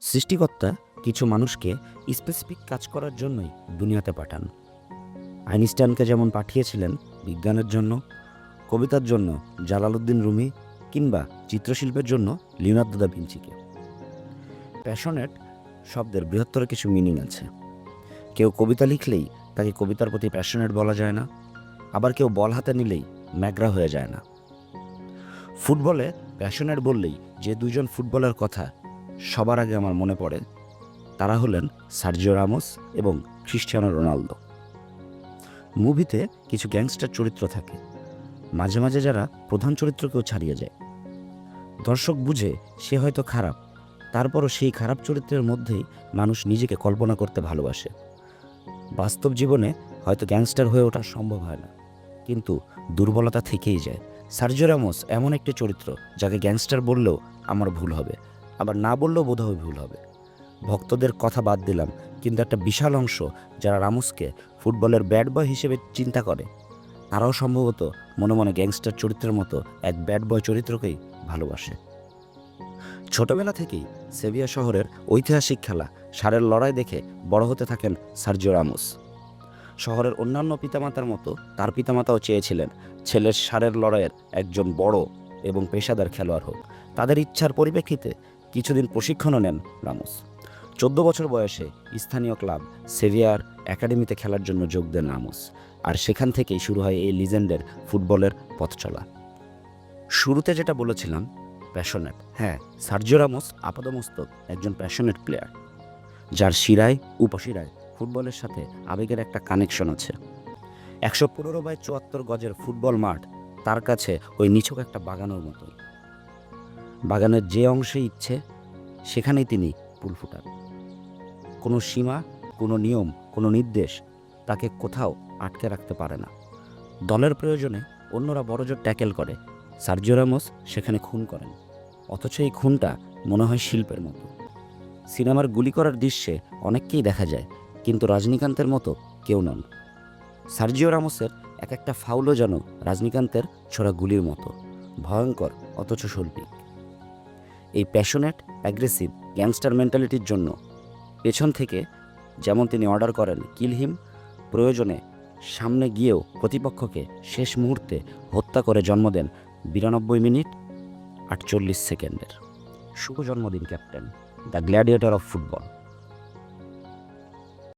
সৃষ্টিকর্তা কিছু মানুষকে স্পেসিফিক কাজ করার জন্যই দুনিয়াতে পাঠান। আইনস্টাইনকে যেমন পাঠিয়েছিলেন বিজ্ঞানের জন্য, কবিতার জন্য জালালউদ্দিন রুমি, কিংবা চিত্রশিল্পের জন্য লিওনার্দো দা ভিঞ্চিকে। প্যাশনেট শব্দের বৃহত্তর কিছু মিনিং আছে। কেউ কবিতা লিখলেই তাকে কবিতার প্রতি প্যাশনেট বলা যায় না, আবার কেউ বল হাতে নিলেই ম্যাগরা হয়ে যায় না। ফুটবলে প্যাশনেট বললেই যে দুজন ফুটবলের কথা সবার আগে আমার মনে পড়ে তারা হলেন সার্জিও রামোস এবং ক্রিস্টিয়ানো রোনালদো। মুভিতে কিছু গ্যাংস্টার চরিত্র থাকে, মাঝে মাঝে যারা প্রধান চরিত্রকেও ছাড়িয়ে যায়। দর্শক বুঝে সে হয়তো খারাপ, তারপরও সেই খারাপ চরিত্রের মধ্যেই মানুষ নিজেকে কল্পনা করতে ভালোবাসে। বাস্তব জীবনে হয়তো গ্যাংস্টার হয়ে ওঠা সম্ভব হয় না, কিন্তু দুর্বলতা থেকেই যায়। সার্জিও রামোস এমন একটি চরিত্র যাকে গ্যাংস্টার বললেও আমার ভুল হবে, আবার না বললেও বোধহয় ভুল হবে। ভক্তদের কথা বাদ দিলাম, কিন্তু একটা বিশাল অংশ যারা রামোসকে ফুটবলের ব্যাড বয় হিসেবে চিন্তা করে তারাও সম্ভবত মনে মনে গ্যাংস্টার চরিত্রের মতো এক ব্যাড বয় চরিত্রকেই ভালোবাসে। ছোটবেলা থেকেই সেভিয়া শহরের ঐতিহাসিক খেলা ষাঁড়ের লড়াই দেখে বড় হতে থাকেন সার্জিও রামোস। শহরের অন্যান্য পিতামাতার মতো তার পিতামাতাও চেয়েছিলেন ছেলের ষাঁড়ের লড়াইয়ের একজন বড় এবং পেশাদার খেলোয়াড় হোক। তাদের ইচ্ছার পরিপ্রেক্ষিতে কিছুদিন প্রশিক্ষণও নেন রামোস। 14 বছর বয়সে স্থানীয় ক্লাব সেভিয়ার একাডেমিতে খেলার জন্য যোগ দেন রামোস, আর সেখান থেকেই শুরু হয় এই লিজেন্ডের ফুটবলের পথ চলা। শুরুতে যেটা বলেছিলাম প্যাশনেট, হ্যাঁ, সার্জিও রামোস আপাদমস্তক একজন প্যাশনেট প্লেয়ার, যার শিরায় উপশিরায় ফুটবলের সাথে আবেগের একটা কানেকশন আছে। 115x74 গজের ফুটবল মাঠ তার কাছে ওই নিছক একটা বাগানের মতোই। বাগানের যে অংশে ইচ্ছে সেখানেই তিনি ফুল ফুটান। কোনো সীমা, কোনো নিয়ম, কোনো নির্দেশ তাকে কোথাও আটকে রাখতে পারে না। দলের প্রয়োজনে অন্যরা বড়জোর ট্যাকেল করে, সার্জিও রামোস সেখানে খুন করেন, অথচ এই খুনটা মনে হয় শিল্পের মতো। সিনেমার গুলি করার দৃশ্যে অনেককেই দেখা যায়, কিন্তু রজনীকান্তের মতো কেউ নন। সার্জিও রামোসের এক একটা ফাউলও যেন রজনীকান্তের ছোড়া গুলির মতো, ভয়ঙ্কর অথচ শৈল্পিক। এই প্যাশনেট অ্যাগ্রেসিভ গ্যাংস্টার মেন্টালিটির জন্য পেছন থেকে যেমন তিনি অর্ডার করেন কিল হিম, প্রয়োজনে সামনে গিয়েও প্রতিপক্ষকে শেষ মুহূর্তে হত্যা করে জন্ম দেন 92 মিনিট 48 সেকেন্ডের। শুভ জন্মদিন captain, the gladiator of football.